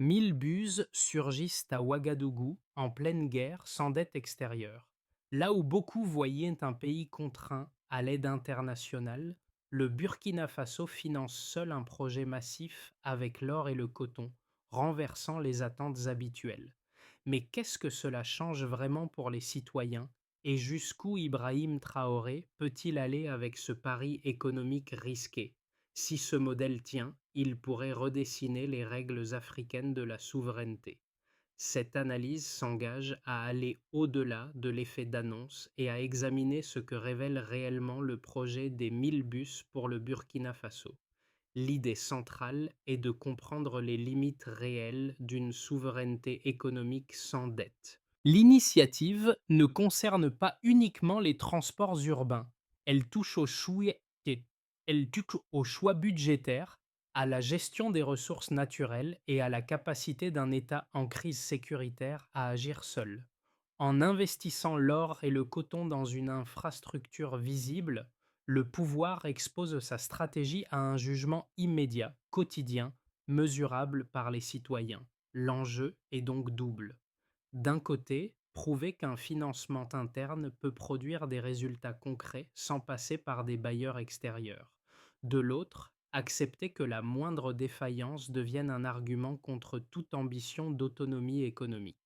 1000 buses surgissent à Ouagadougou en pleine guerre sans dette extérieure. Là où beaucoup voyaient un pays contraint à l'aide internationale, le Burkina Faso finance seul un projet massif avec l'or et le coton, renversant les attentes habituelles. Mais qu'est-ce que cela change vraiment pour les citoyens et jusqu'où Ibrahim Traoré peut-il aller avec ce pari économique risqué? Si ce modèle tient, il pourrait redessiner les règles africaines de la souveraineté. Cette analyse s'engage à aller au-delà de l'effet d'annonce et à examiner ce que révèle réellement le projet des 1000 bus pour le Burkina Faso. L'idée centrale est de comprendre les limites réelles d'une souveraineté économique sans dette. L'initiative ne concerne pas uniquement les transports urbains. Elle touche elle touche au choix budgétaire, à la gestion des ressources naturelles et à la capacité d'un État en crise sécuritaire à agir seul. En investissant l'or et le coton dans une infrastructure visible, le pouvoir expose sa stratégie à un jugement immédiat, quotidien, mesurable par les citoyens. L'enjeu est donc double. D'un côté, prouver qu'un financement interne peut produire des résultats concrets sans passer par des bailleurs extérieurs. De l'autre, accepter que la moindre défaillance devienne un argument contre toute ambition d'autonomie économique.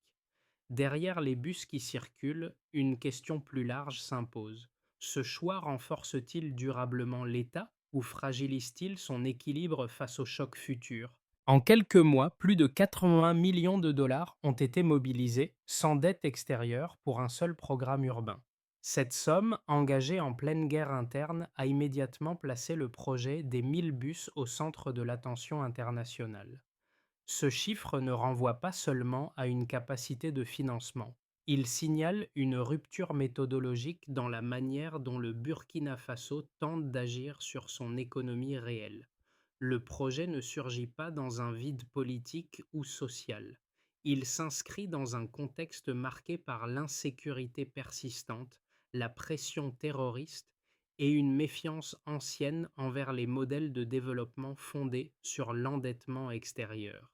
Derrière les bus qui circulent, une question plus large s'impose. Ce choix renforce-t-il durablement l'État ou fragilise-t-il son équilibre face aux chocs futurs? En quelques mois, plus de 80 millions de dollars ont été mobilisés, sans dette extérieure, pour un seul programme urbain. Cette somme, engagée en pleine guerre interne, a immédiatement placé le projet des 1000 bus au centre de l'attention internationale. Ce chiffre ne renvoie pas seulement à une capacité de financement. Il signale une rupture méthodologique dans la manière dont le Burkina Faso tente d'agir sur son économie réelle. Le projet ne surgit pas dans un vide politique ou social. Il s'inscrit dans un contexte marqué par l'insécurité persistante, la pression terroriste et une méfiance ancienne envers les modèles de développement fondés sur l'endettement extérieur.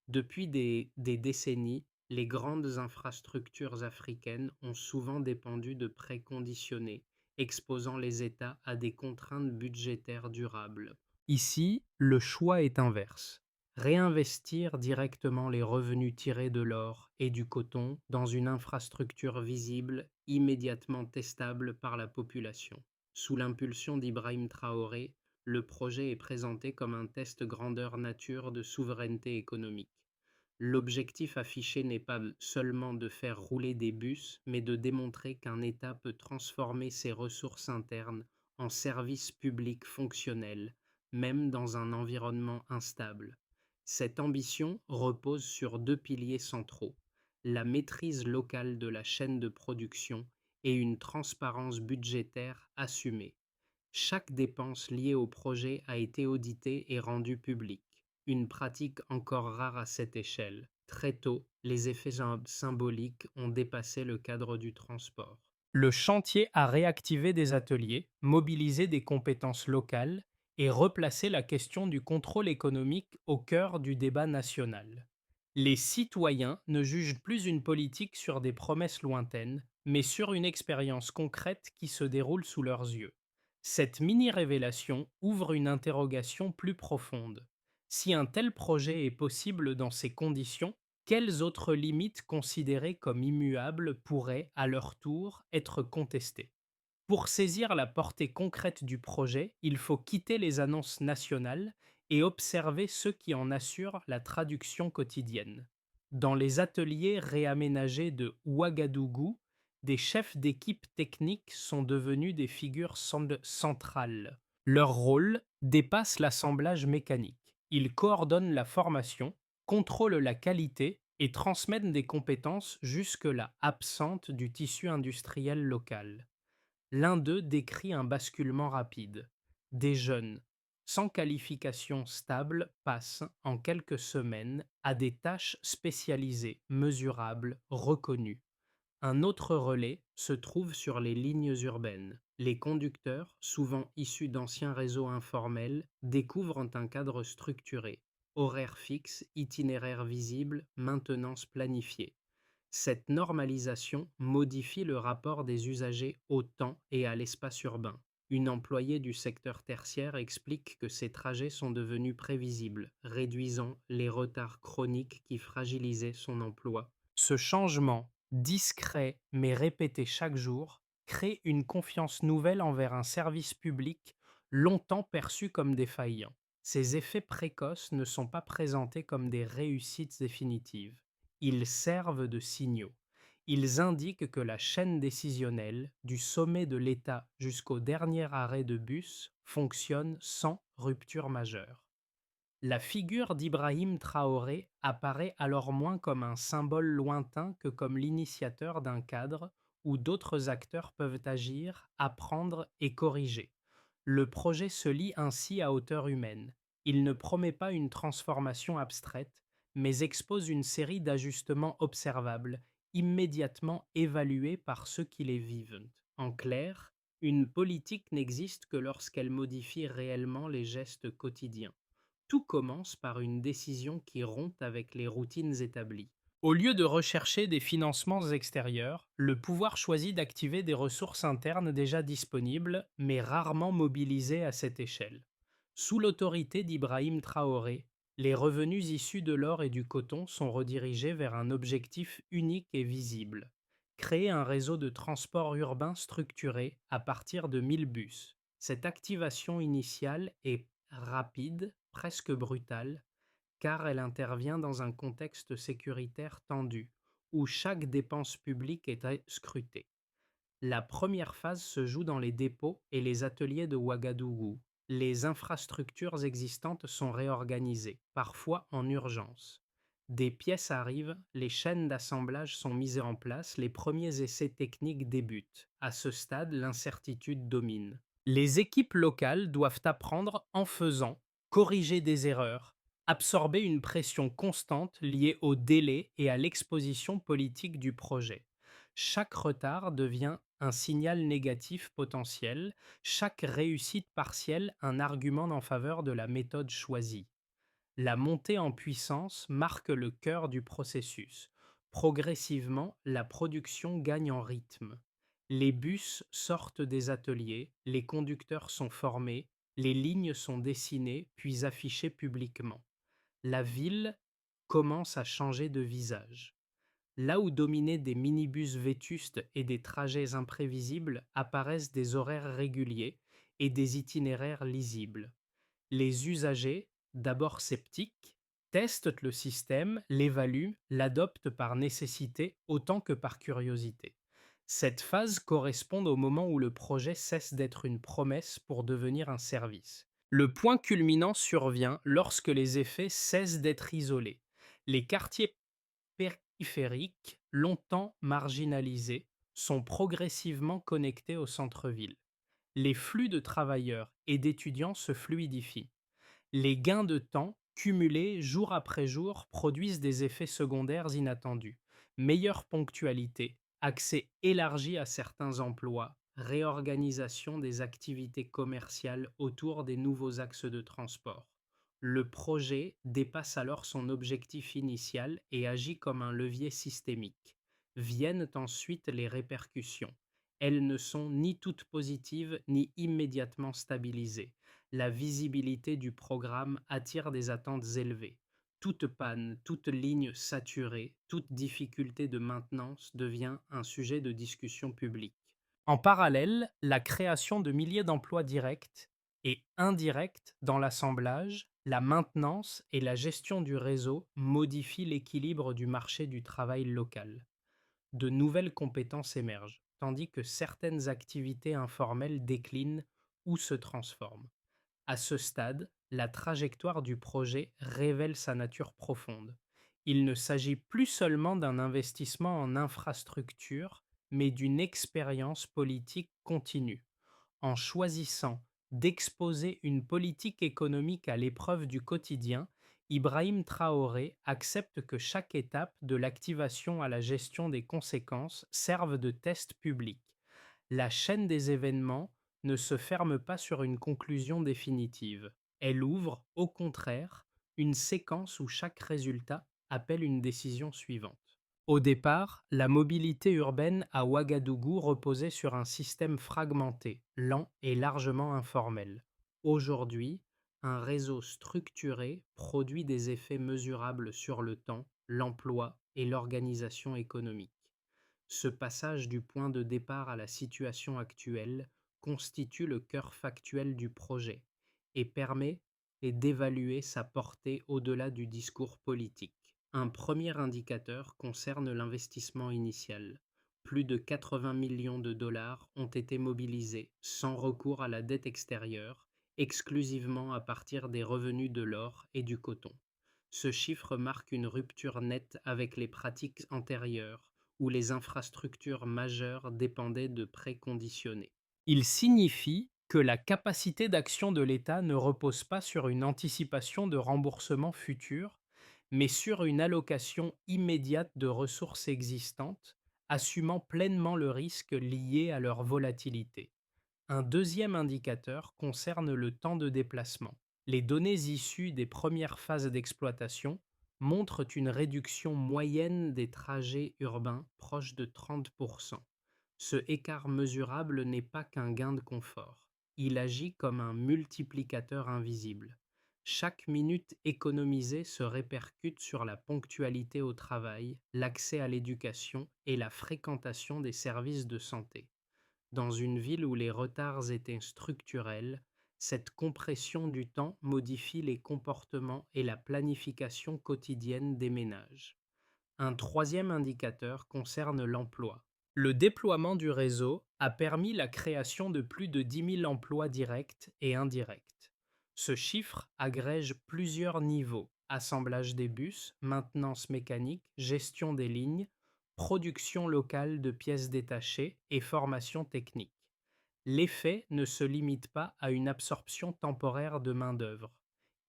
Depuis des décennies, les grandes infrastructures africaines ont souvent dépendu de prêts conditionnés, exposant les États à des contraintes budgétaires durables. Ici, le choix est inverse. Réinvestir directement les revenus tirés de l'or et du coton dans une infrastructure visible, immédiatement testable par la population. Sous l'impulsion d'Ibrahim Traoré, le projet est présenté comme un test grandeur nature de souveraineté économique. L'objectif affiché n'est pas seulement de faire rouler des bus, mais de démontrer qu'un État peut transformer ses ressources internes en services publics fonctionnels, même dans un environnement instable. Cette ambition repose sur deux piliers centraux: la maîtrise locale de la chaîne de production et une transparence budgétaire assumée. Chaque dépense liée au projet a été auditée et rendue publique, une pratique encore rare à cette échelle. Très tôt, les effets symboliques ont dépassé le cadre du transport. Le chantier a réactivé des ateliers, mobilisé des compétences locales et replacé la question du contrôle économique au cœur du débat national. Les citoyens ne jugent plus une politique sur des promesses lointaines, mais sur une expérience concrète qui se déroule sous leurs yeux. Cette mini-révélation ouvre une interrogation plus profonde. Si un tel projet est possible dans ces conditions, quelles autres limites considérées comme immuables pourraient, à leur tour, être contestées? Pour saisir la portée concrète du projet, il faut quitter les annonces nationales et observer ceux qui en assurent la traduction quotidienne. Dans les ateliers réaménagés de Ouagadougou, des chefs d'équipe techniques sont devenus des figures centrales. Leur rôle dépasse l'assemblage mécanique. Ils coordonnent la formation, contrôlent la qualité et transmettent des compétences jusque-là absentes du tissu industriel local. L'un d'eux décrit un basculement rapide. Des jeunes, sans qualification stable, passent, en quelques semaines, à des tâches spécialisées, mesurables, reconnues. Un autre relais se trouve sur les lignes urbaines. Les conducteurs, souvent issus d'anciens réseaux informels, découvrent un cadre structuré. Horaires fixes, itinéraires visibles, maintenance planifiée. Cette normalisation modifie le rapport des usagers au temps et à l'espace urbain. Une employée du secteur tertiaire explique que ces trajets sont devenus prévisibles, réduisant les retards chroniques qui fragilisaient son emploi. Ce changement, discret mais répété chaque jour, crée une confiance nouvelle envers un service public longtemps perçu comme défaillant. Ces effets précoces ne sont pas présentés comme des réussites définitives. Ils servent de signaux. Ils indiquent que la chaîne décisionnelle, du sommet de l'État jusqu'au dernier arrêt de bus, fonctionne sans rupture majeure. La figure d'Ibrahim Traoré apparaît alors moins comme un symbole lointain que comme l'initiateur d'un cadre où d'autres acteurs peuvent agir, apprendre et corriger. Le projet se lie ainsi à hauteur humaine. Il ne promet pas une transformation abstraite, mais expose une série d'ajustements observables, immédiatement évalués par ceux qui les vivent. En clair, une politique n'existe que lorsqu'elle modifie réellement les gestes quotidiens. Tout commence par une décision qui rompt avec les routines établies. Au lieu de rechercher des financements extérieurs, le pouvoir choisit d'activer des ressources internes déjà disponibles, mais rarement mobilisées à cette échelle. Sous l'autorité d'Ibrahim Traoré, les revenus issus de l'or et du coton sont redirigés vers un objectif unique et visible: créer un réseau de transport urbain structuré à partir de 1000 bus. Cette activation initiale est rapide, presque brutale, car elle intervient dans un contexte sécuritaire tendu, où chaque dépense publique est scrutée. La première phase se joue dans les dépôts et les ateliers de Ouagadougou. Les infrastructures existantes sont réorganisées, parfois en urgence. Des pièces arrivent, les chaînes d'assemblage sont mises en place, les premiers essais techniques débutent. À ce stade, l'incertitude domine. Les équipes locales doivent apprendre en faisant, corriger des erreurs, absorber une pression constante liée au délai et à l'exposition politique du projet. Chaque retard devient un signal négatif potentiel, chaque réussite partielle un argument en faveur de la méthode choisie. La montée en puissance marque le cœur du processus. Progressivement, la production gagne en rythme. Les bus sortent des ateliers, les conducteurs sont formés, les lignes sont dessinées puis affichées publiquement. La ville commence à changer de visage. Là où dominaient des minibus vétustes et des trajets imprévisibles, apparaissent des horaires réguliers et des itinéraires lisibles. Les usagers, d'abord sceptiques, testent le système, l'évaluent, l'adoptent par nécessité autant que par curiosité. Cette phase correspond au moment où le projet cesse d'être une promesse pour devenir un service. Le point culminant survient lorsque les effets cessent d'être isolés. Les quartiers périphériques, longtemps marginalisés, sont progressivement connectés au centre-ville. Les flux de travailleurs et d'étudiants se fluidifient. Les gains de temps, cumulés jour après jour, produisent des effets secondaires inattendus. Meilleure ponctualité, accès élargi à certains emplois, réorganisation des activités commerciales autour des nouveaux axes de transport. Le projet dépasse alors son objectif initial et agit comme un levier systémique. Viennent ensuite les répercussions. Elles ne sont ni toutes positives ni immédiatement stabilisées. La visibilité du programme attire des attentes élevées. Toute panne, toute ligne saturée, toute difficulté de maintenance devient un sujet de discussion publique. En parallèle, la création de milliers d'emplois directs et indirects dans l'assemblage, la maintenance et la gestion du réseau modifient l'équilibre du marché du travail local. De nouvelles compétences émergent, tandis que certaines activités informelles déclinent ou se transforment. À ce stade, la trajectoire du projet révèle sa nature profonde. Il ne s'agit plus seulement d'un investissement en infrastructure, mais d'une expérience politique continue. En choisissant d'exposer une politique économique à l'épreuve du quotidien, Ibrahim Traoré accepte que chaque étape, de l'activation à la gestion des conséquences, serve de test public. La chaîne des événements ne se ferme pas sur une conclusion définitive. Elle ouvre, au contraire, une séquence où chaque résultat appelle une décision suivante. Au départ, la mobilité urbaine à Ouagadougou reposait sur un système fragmenté, lent et largement informel. Aujourd'hui, un réseau structuré produit des effets mesurables sur le temps, l'emploi et l'organisation économique. Ce passage du point de départ à la situation actuelle constitue le cœur factuel du projet et permet d'évaluer sa portée au-delà du discours politique. Un premier indicateur concerne l'investissement initial. Plus de 80 millions de dollars ont été mobilisés sans recours à la dette extérieure, exclusivement à partir des revenus de l'or et du coton. Ce chiffre marque une rupture nette avec les pratiques antérieures où les infrastructures majeures dépendaient de prêts conditionnés. Il signifie que la capacité d'action de l'État ne repose pas sur une anticipation de remboursement futur, mais sur une allocation immédiate de ressources existantes, assumant pleinement le risque lié à leur volatilité. Un deuxième indicateur concerne le temps de déplacement. Les données issues des premières phases d'exploitation montrent une réduction moyenne des trajets urbains proche de 30%. Ce écart mesurable n'est pas qu'un gain de confort. Il agit comme un multiplicateur invisible. Chaque minute économisée se répercute sur la ponctualité au travail, l'accès à l'éducation et la fréquentation des services de santé. Dans une ville où les retards étaient structurels, cette compression du temps modifie les comportements et la planification quotidienne des ménages. Un troisième indicateur concerne l'emploi. Le déploiement du réseau a permis la création de plus de 10 000 emplois directs et indirects. Ce chiffre agrège plusieurs niveaux: assemblage des bus, maintenance mécanique, gestion des lignes, production locale de pièces détachées et formation technique. L'effet ne se limite pas à une absorption temporaire de main-d'œuvre.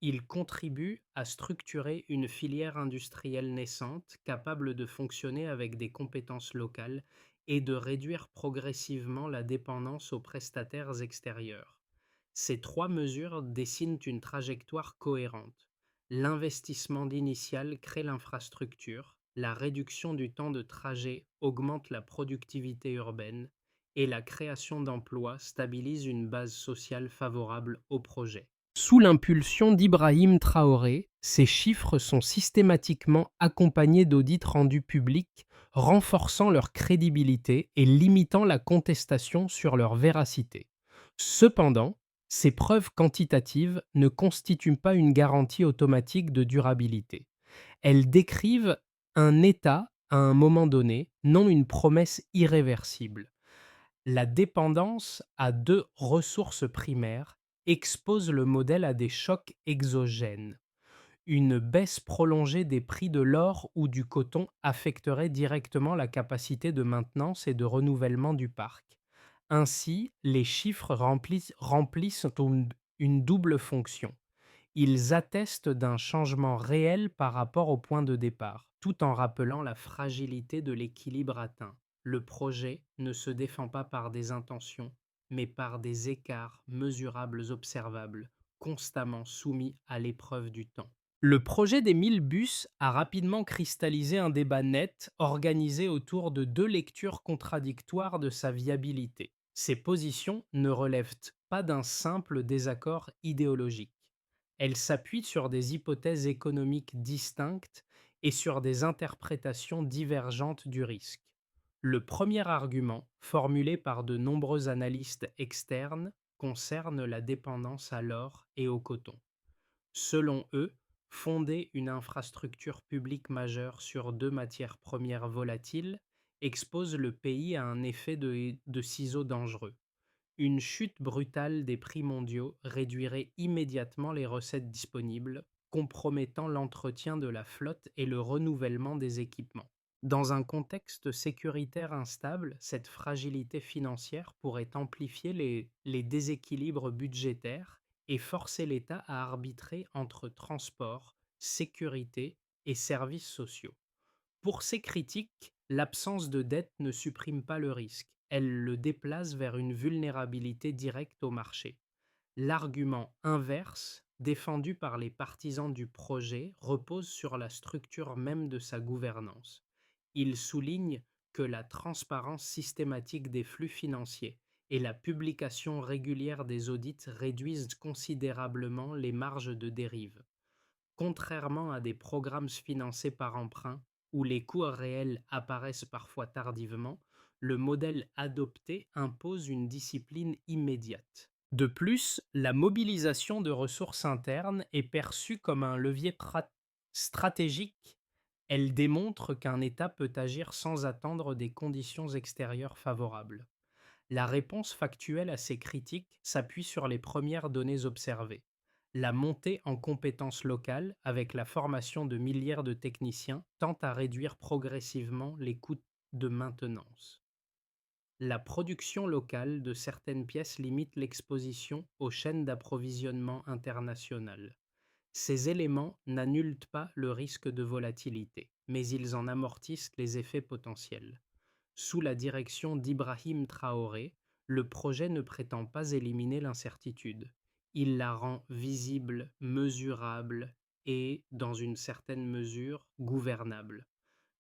Il contribue à structurer une filière industrielle naissante capable de fonctionner avec des compétences locales et de réduire progressivement la dépendance aux prestataires extérieurs. Ces trois mesures dessinent une trajectoire cohérente. L'investissement initial crée l'infrastructure, la réduction du temps de trajet augmente la productivité urbaine et la création d'emplois stabilise une base sociale favorable au projet. Sous l'impulsion d'Ibrahim Traoré, ces chiffres sont systématiquement accompagnés d'audits rendus publics, renforçant leur crédibilité et limitant la contestation sur leur véracité. Cependant, ces preuves quantitatives ne constituent pas une garantie automatique de durabilité. Elles décrivent un état à un moment donné, non une promesse irréversible. La dépendance à deux ressources primaires expose le modèle à des chocs exogènes. Une baisse prolongée des prix de l'or ou du coton affecterait directement la capacité de maintenance et de renouvellement du parc. Ainsi, les chiffres remplissent une double fonction. Ils attestent d'un changement réel par rapport au point de départ, tout en rappelant la fragilité de l'équilibre atteint. Le projet ne se défend pas par des intentions, mais par des écarts mesurables observables, constamment soumis à l'épreuve du temps. Le projet des 1000 bus a rapidement cristallisé un débat net, organisé autour de deux lectures contradictoires de sa viabilité. Ces positions ne relèvent pas d'un simple désaccord idéologique. Elles s'appuient sur des hypothèses économiques distinctes et sur des interprétations divergentes du risque. Le premier argument, formulé par de nombreux analystes externes, concerne la dépendance à l'or et au coton. Selon eux, fonder une infrastructure publique majeure sur deux matières premières volatiles expose le pays à un effet de ciseaux dangereux. Une chute brutale des prix mondiaux réduirait immédiatement les recettes disponibles, compromettant l'entretien de la flotte et le renouvellement des équipements. Dans un contexte sécuritaire instable, cette fragilité financière pourrait amplifier les déséquilibres budgétaires et forcer l'État à arbitrer entre transport, sécurité et services sociaux. Pour ces critiques, l'absence de dette ne supprime pas le risque, elle le déplace vers une vulnérabilité directe au marché. L'argument inverse défendu par les partisans du projet, repose sur la structure même de sa gouvernance. Il souligne que la transparence systématique des flux financiers et la publication régulière des audits réduisent considérablement les marges de dérive. Contrairement à des programmes financés par emprunt, où les coûts réels apparaissent parfois tardivement, le modèle adopté impose une discipline immédiate. De plus, la mobilisation de ressources internes est perçue comme un levier stratégique. Elle démontre qu'un État peut agir sans attendre des conditions extérieures favorables. La réponse factuelle à ces critiques s'appuie sur les premières données observées. La montée en compétences locales, avec la formation de milliers de techniciens, tend à réduire progressivement les coûts de maintenance. La production locale de certaines pièces limite l'exposition aux chaînes d'approvisionnement internationales. Ces éléments n'annulent pas le risque de volatilité, mais ils en amortissent les effets potentiels. Sous la direction d'Ibrahim Traoré, le projet ne prétend pas éliminer l'incertitude. Il la rend visible, mesurable et, dans une certaine mesure, gouvernable.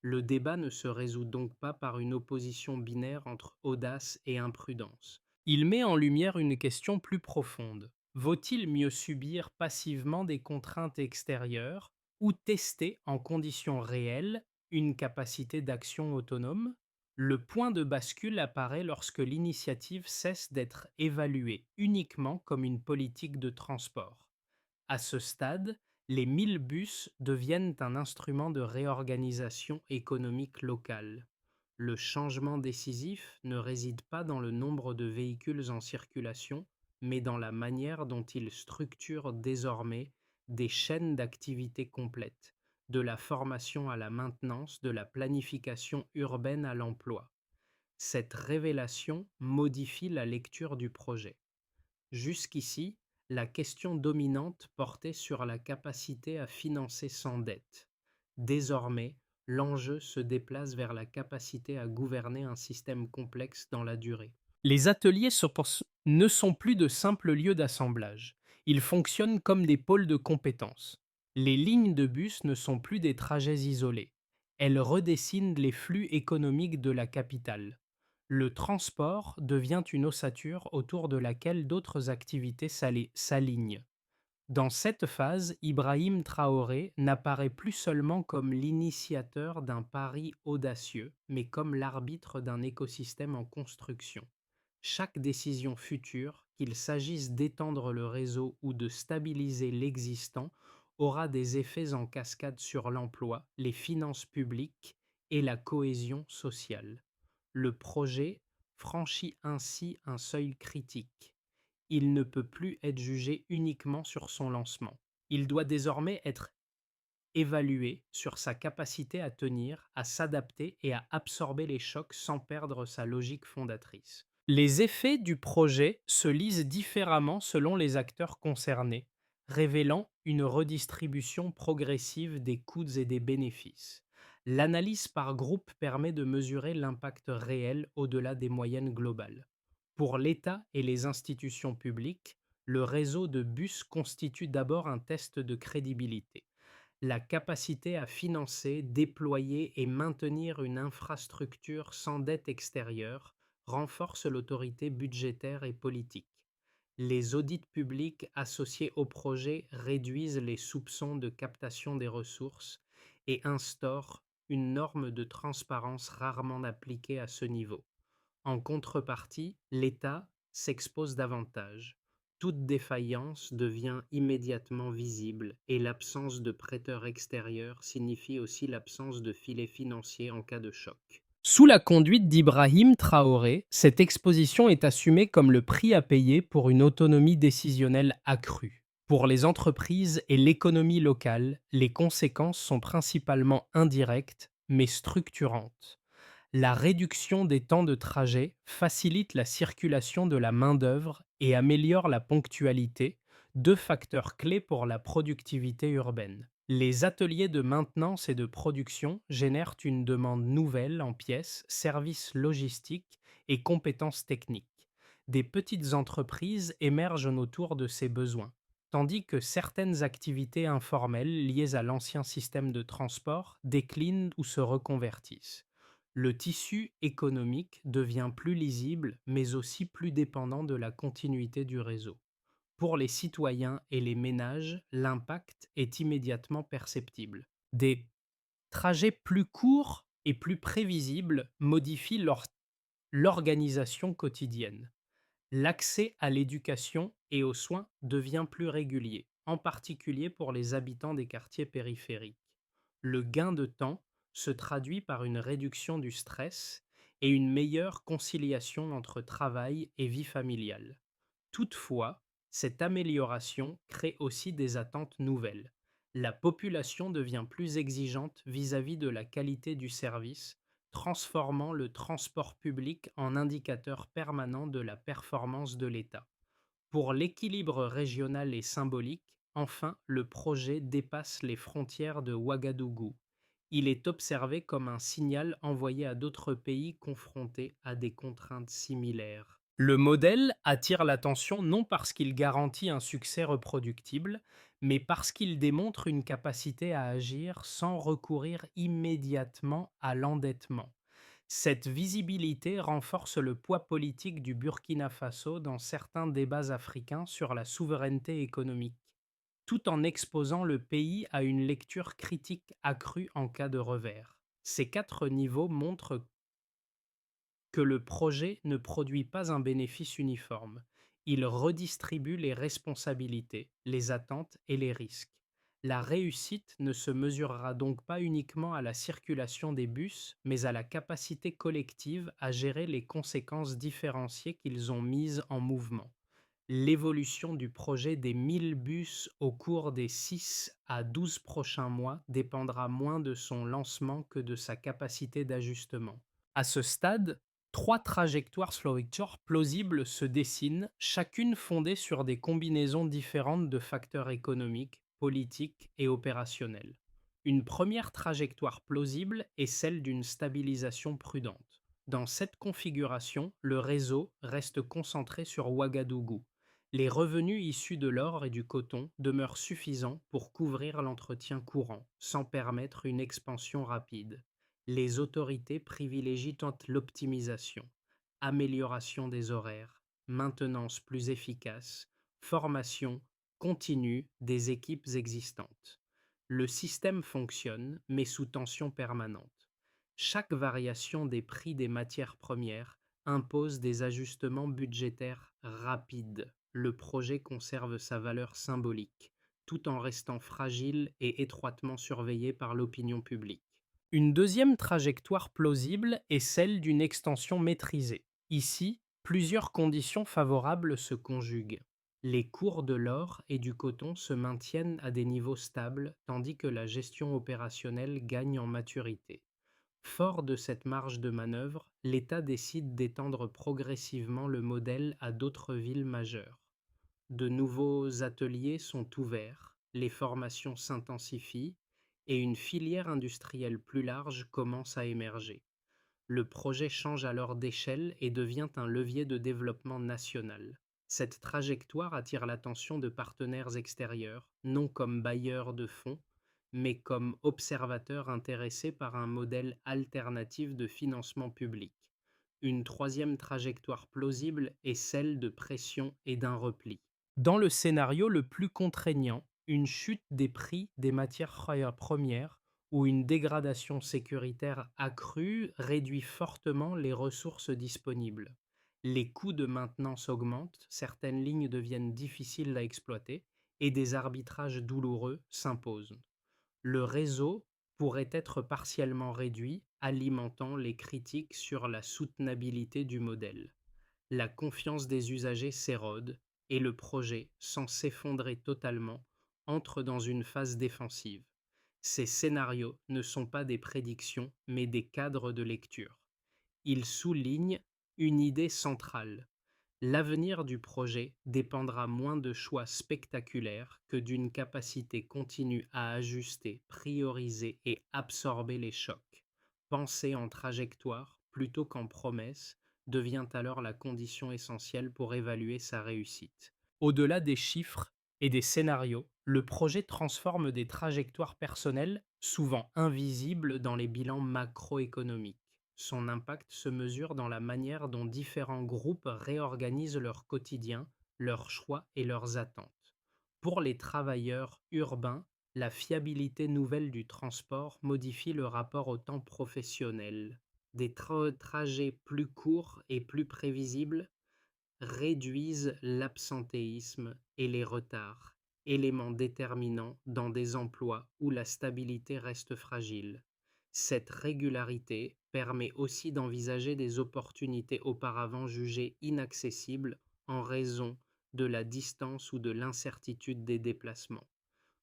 Le débat ne se résout donc pas par une opposition binaire entre audace et imprudence. Il met en lumière une question plus profonde. Vaut-il mieux subir passivement des contraintes extérieures ou tester en conditions réelles une capacité d'action autonome? Le point de bascule apparaît lorsque l'initiative cesse d'être évaluée uniquement comme une politique de transport. À ce stade, les 1000 bus deviennent un instrument de réorganisation économique locale. Le changement décisif ne réside pas dans le nombre de véhicules en circulation, mais dans la manière dont ils structurent désormais des chaînes d'activité complètes, de la formation à la maintenance, de la planification urbaine à l'emploi. Cette révélation modifie la lecture du projet. Jusqu'ici, la question dominante portait sur la capacité à financer sans dette. Désormais, l'enjeu se déplace vers la capacité à gouverner un système complexe dans la durée. Les ateliers ne sont plus de simples lieux d'assemblage. Ils fonctionnent comme des pôles de compétences. Les lignes de bus ne sont plus des trajets isolés. Elles redessinent les flux économiques de la capitale. Le transport devient une ossature autour de laquelle d'autres activités s'alignent. Dans cette phase, Ibrahim Traoré n'apparaît plus seulement comme l'initiateur d'un pari audacieux, mais comme l'arbitre d'un écosystème en construction. Chaque décision future, qu'il s'agisse d'étendre le réseau ou de stabiliser l'existant, aura des effets en cascade sur l'emploi, les finances publiques et la cohésion sociale. Le projet franchit ainsi un seuil critique. Il ne peut plus être jugé uniquement sur son lancement. Il doit désormais être évalué sur sa capacité à tenir, à s'adapter et à absorber les chocs sans perdre sa logique fondatrice. Les effets du projet se lisent différemment selon les acteurs concernés, révélant une redistribution progressive des coûts et des bénéfices. L'analyse par groupe permet de mesurer l'impact réel au-delà des moyennes globales. Pour l'État et les institutions publiques, le réseau de bus constitue d'abord un test de crédibilité. La capacité à financer, déployer et maintenir une infrastructure sans dette extérieure renforce l'autorité budgétaire et politique. Les audits publics associés au projet réduisent les soupçons de captation des ressources et instaurent une norme de transparence rarement appliquée à ce niveau. En contrepartie, l'État s'expose davantage. Toute défaillance devient immédiatement visible et l'absence de prêteurs extérieurs signifie aussi l'absence de filet financier en cas de choc. Sous la conduite d'Ibrahim Traoré, cette exposition est assumée comme le prix à payer pour une autonomie décisionnelle accrue. Pour les entreprises et l'économie locale, les conséquences sont principalement indirectes, mais structurantes. La réduction des temps de trajet facilite la circulation de la main-d'œuvre et améliore la ponctualité, deux facteurs clés pour la productivité urbaine. Les ateliers de maintenance et de production génèrent une demande nouvelle en pièces, services logistiques et compétences techniques. Des petites entreprises émergent autour de ces besoins, tandis que certaines activités informelles liées à l'ancien système de transport déclinent ou se reconvertissent. Le tissu économique devient plus lisible, mais aussi plus dépendant de la continuité du réseau. Pour les citoyens et les ménages, l'impact est immédiatement perceptible. Des trajets plus courts et plus prévisibles modifient l'organisation quotidienne. L'accès à l'éducation et aux soins devient plus régulier, en particulier pour les habitants des quartiers périphériques. Le gain de temps se traduit par une réduction du stress et une meilleure conciliation entre travail et vie familiale. Toutefois, cette amélioration crée aussi des attentes nouvelles. La population devient plus exigeante vis-à-vis de la qualité du service, transformant le transport public en indicateur permanent de la performance de l'État. Pour l'équilibre régional et symbolique, enfin, le projet dépasse les frontières de Ouagadougou. Il est observé comme un signal envoyé à d'autres pays confrontés à des contraintes similaires. Le modèle attire l'attention non parce qu'il garantit un succès reproductible, mais parce qu'il démontre une capacité à agir sans recourir immédiatement à l'endettement. Cette visibilité renforce le poids politique du Burkina Faso dans certains débats africains sur la souveraineté économique, tout en exposant le pays à une lecture critique accrue en cas de revers. Ces quatre niveaux montrent que le projet ne produit pas un bénéfice uniforme. Il redistribue les responsabilités, les attentes et les risques. La réussite ne se mesurera donc pas uniquement à la circulation des bus, mais à la capacité collective à gérer les conséquences différenciées qu'ils ont mises en mouvement. L'évolution du projet des 1000 bus au cours des 6 à 12 prochains mois dépendra moins de son lancement que de sa capacité d'ajustement. À ce stade, trois trajectoires Slowicture plausibles se dessinent, chacune fondée sur des combinaisons différentes de facteurs économiques, politiques et opérationnels. Une première trajectoire plausible est celle d'une stabilisation prudente. Dans cette configuration, le réseau reste concentré sur Ouagadougou. Les revenus issus de l'or et du coton demeurent suffisants pour couvrir l'entretien courant, sans permettre une expansion rapide. Les autorités privilégient l'optimisation, amélioration des horaires, maintenance plus efficace, formation continue des équipes existantes. Le système fonctionne, mais sous tension permanente. Chaque variation des prix des matières premières impose des ajustements budgétaires rapides. Le projet conserve sa valeur symbolique, tout en restant fragile et étroitement surveillé par l'opinion publique. Une deuxième trajectoire plausible est celle d'une extension maîtrisée. Ici, plusieurs conditions favorables se conjuguent. Les cours de l'or et du coton se maintiennent à des niveaux stables, tandis que la gestion opérationnelle gagne en maturité. Fort de cette marge de manœuvre, l'État décide d'étendre progressivement le modèle à d'autres villes majeures. De nouveaux ateliers sont ouverts, les formations s'intensifient et une filière industrielle plus large commence à émerger. Le projet change alors d'échelle et devient un levier de développement national. Cette trajectoire attire l'attention de partenaires extérieurs, non comme bailleurs de fonds, mais comme observateurs intéressés par un modèle alternatif de financement public. Une troisième trajectoire plausible est celle de pression et d'un repli. Dans le scénario le plus contraignant, une chute des prix des matières premières ou une dégradation sécuritaire accrue réduit fortement les ressources disponibles. Les coûts de maintenance augmentent, certaines lignes deviennent difficiles à exploiter et des arbitrages douloureux s'imposent. Le réseau pourrait être partiellement réduit, alimentant les critiques sur la soutenabilité du modèle. La confiance des usagers s'érode et le projet, sans s'effondrer totalement, entre dans une phase défensive. Ces scénarios ne sont pas des prédictions, mais des cadres de lecture. Ils soulignent une idée centrale. L'avenir du projet dépendra moins de choix spectaculaires que d'une capacité continue à ajuster, prioriser et absorber les chocs. Penser en trajectoire plutôt qu'en promesse devient alors la condition essentielle pour évaluer sa réussite. Au-delà des chiffres et des scénarios, le projet transforme des trajectoires personnelles, souvent invisibles dans les bilans macroéconomiques. Son impact se mesure dans la manière dont différents groupes réorganisent leur quotidien, leurs choix et leurs attentes. Pour les travailleurs urbains, la fiabilité nouvelle du transport modifie le rapport au temps professionnel. Des trajets plus courts et plus prévisibles réduisent l'absentéisme et les retards, éléments déterminants dans des emplois où la stabilité reste fragile. Cette régularité permet aussi d'envisager des opportunités auparavant jugées inaccessibles en raison de la distance ou de l'incertitude des déplacements.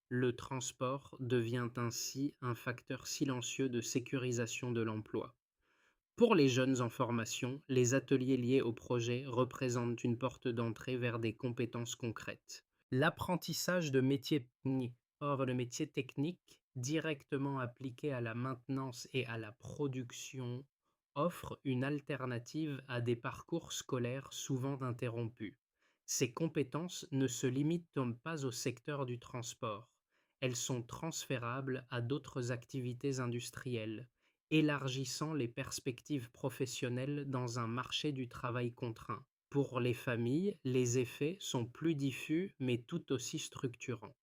Le transport devient ainsi un facteur silencieux de sécurisation de l'emploi. Pour les jeunes en formation, les ateliers liés au projet représentent une porte d'entrée vers des compétences concrètes. L'apprentissage de métiers techniques directement appliqués à la maintenance et à la production offre une alternative à des parcours scolaires souvent interrompus. Ces compétences ne se limitent donc pas au secteur du transport. Elles sont transférables à d'autres activités industrielles, élargissant les perspectives professionnelles dans un marché du travail contraint. Pour les familles, les effets sont plus diffus mais tout aussi structurants.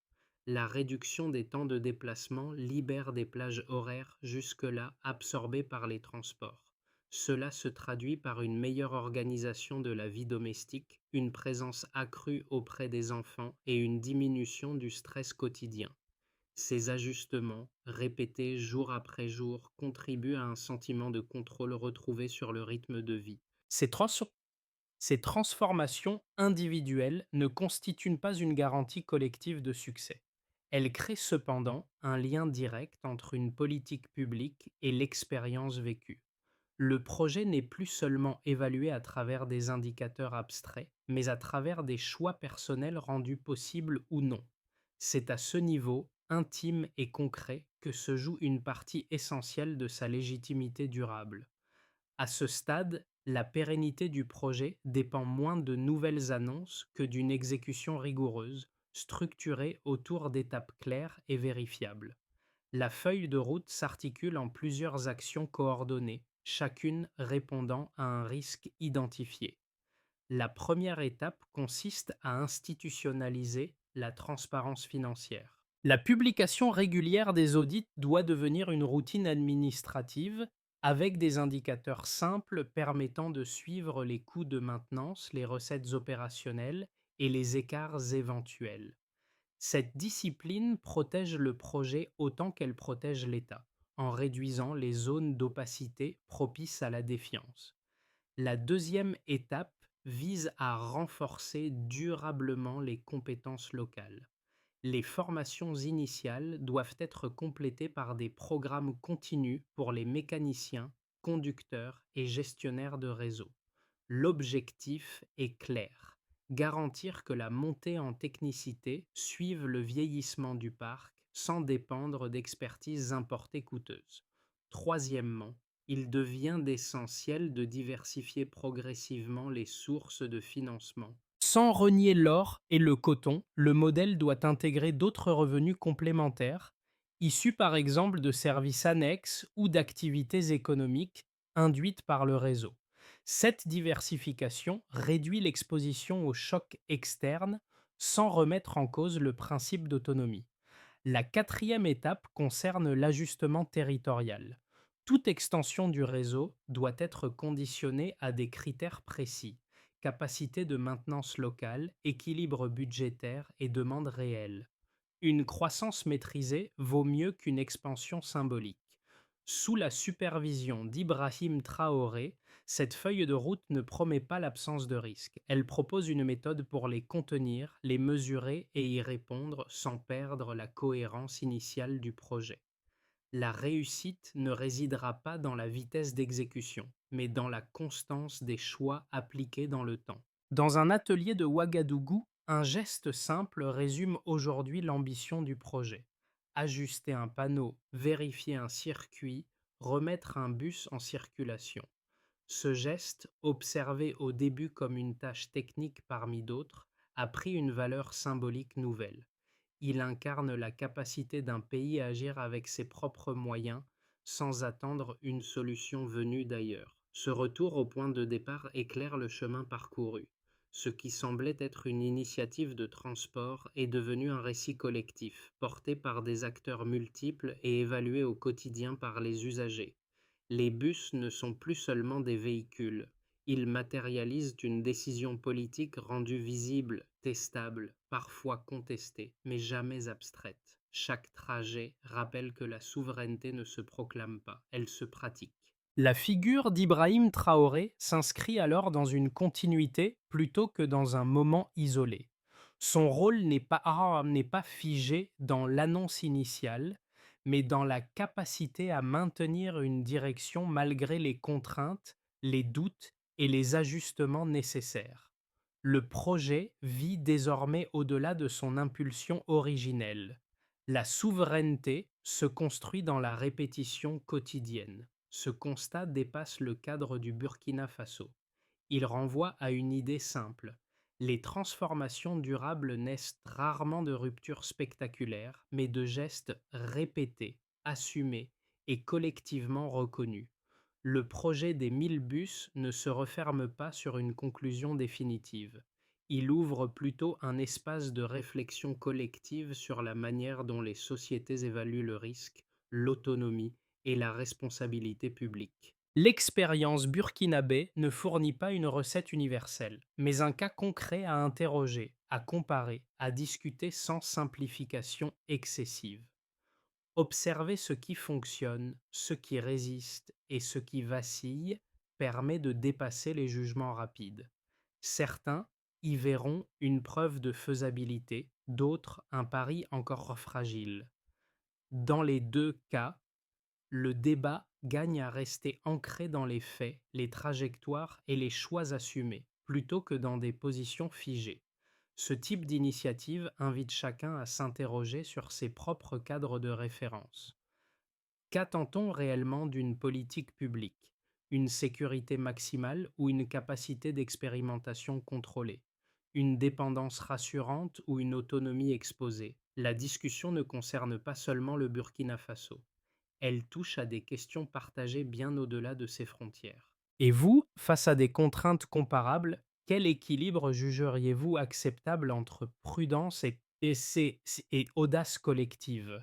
La réduction des temps de déplacement libère des plages horaires jusque-là absorbées par les transports. Cela se traduit par une meilleure organisation de la vie domestique, une présence accrue auprès des enfants et une diminution du stress quotidien. Ces ajustements, répétés jour après jour, contribuent à un sentiment de contrôle retrouvé sur le rythme de vie. Ces transformations individuelles ne constituent pas une garantie collective de succès. Elles créent cependant un lien direct entre une politique publique et l'expérience vécue. Le projet n'est plus seulement évalué à travers des indicateurs abstraits, mais à travers des choix personnels rendus possibles ou non. C'est à ce niveau, intime et concret, que se joue une partie essentielle de sa légitimité durable. À ce stade, la pérennité du projet dépend moins de nouvelles annonces que d'une exécution rigoureuse, structurée autour d'étapes claires et vérifiables. La feuille de route s'articule en plusieurs actions coordonnées, chacune répondant à un risque identifié. La première étape consiste à institutionnaliser la transparence financière. La publication régulière des audits doit devenir une routine administrative avec des indicateurs simples permettant de suivre les coûts de maintenance, les recettes opérationnelles et les écarts éventuels. Cette discipline protège le projet autant qu'elle protège l'État, en réduisant les zones d'opacité propices à la défiance. La deuxième étape vise à renforcer durablement les compétences locales. Les formations initiales doivent être complétées par des programmes continus pour les mécaniciens, conducteurs et gestionnaires de réseau. L'objectif est clair: garantir que la montée en technicité suive le vieillissement du parc sans dépendre d'expertises importées coûteuses. Troisièmement, il devient essentiel de diversifier progressivement les sources de financement. Sans renier l'or et le coton, le modèle doit intégrer d'autres revenus complémentaires, issus par exemple de services annexes ou d'activités économiques induites par le réseau. Cette diversification réduit l'exposition aux chocs externes sans remettre en cause le principe d'autonomie. La quatrième étape concerne l'ajustement territorial. Toute extension du réseau doit être conditionnée à des critères précis: capacité de maintenance locale, équilibre budgétaire et demande réelle. Une croissance maîtrisée vaut mieux qu'une expansion symbolique. Sous la supervision d'Ibrahim Traoré, cette feuille de route ne promet pas l'absence de risque. Elle propose une méthode pour les contenir, les mesurer et y répondre sans perdre la cohérence initiale du projet. La réussite ne résidera pas dans la vitesse d'exécution, mais dans la constance des choix appliqués dans le temps. Dans un atelier de Ouagadougou, un geste simple résume aujourd'hui l'ambition du projet: ajuster un panneau, vérifier un circuit, remettre un bus en circulation. Ce geste, observé au début comme une tâche technique parmi d'autres, a pris une valeur symbolique nouvelle. Il incarne la capacité d'un pays à agir avec ses propres moyens sans attendre une solution venue d'ailleurs. Ce retour au point de départ éclaire le chemin parcouru. Ce qui semblait être une initiative de transport est devenu un récit collectif, porté par des acteurs multiples et évalué au quotidien par les usagers. Les bus ne sont plus seulement des véhicules, ils matérialisent une décision politique rendue visible, testable, parfois contestée, mais jamais abstraite. Chaque trajet rappelle que la souveraineté ne se proclame pas, elle se pratique. La figure d'Ibrahim Traoré s'inscrit alors dans une continuité plutôt que dans un moment isolé. Son rôle n'est pas figé dans l'annonce initiale, mais dans la capacité à maintenir une direction malgré les contraintes, les doutes et les ajustements nécessaires. Le projet vit désormais au-delà de son impulsion originelle. La souveraineté se construit dans la répétition quotidienne. Ce constat dépasse le cadre du Burkina Faso. Il renvoie à une idée simple. Les transformations durables naissent rarement de ruptures spectaculaires, mais de gestes répétés, assumés et collectivement reconnus. Le projet des 1000 bus ne se referme pas sur une conclusion définitive. Il ouvre plutôt un espace de réflexion collective sur la manière dont les sociétés évaluent le risque, l'autonomie et la responsabilité publique. L'expérience burkinabé ne fournit pas une recette universelle, mais un cas concret à interroger, à comparer, à discuter sans simplification excessive. Observer ce qui fonctionne, ce qui résiste et ce qui vacille permet de dépasser les jugements rapides. Certains y verront une preuve de faisabilité, d'autres un pari encore fragile. Dans les deux cas, le débat gagne à rester ancré dans les faits, les trajectoires et les choix assumés, plutôt que dans des positions figées. Ce type d'initiative invite chacun à s'interroger sur ses propres cadres de référence. Qu'attend-on réellement d'une politique publique? Une sécurité maximale ou une capacité d'expérimentation contrôlée? Une dépendance rassurante ou une autonomie exposée? La discussion ne concerne pas seulement le Burkina Faso. Elle touche à des questions partagées bien au-delà de ses frontières. Et vous, face à des contraintes comparables, quel équilibre jugeriez-vous acceptable entre prudence et audace collective?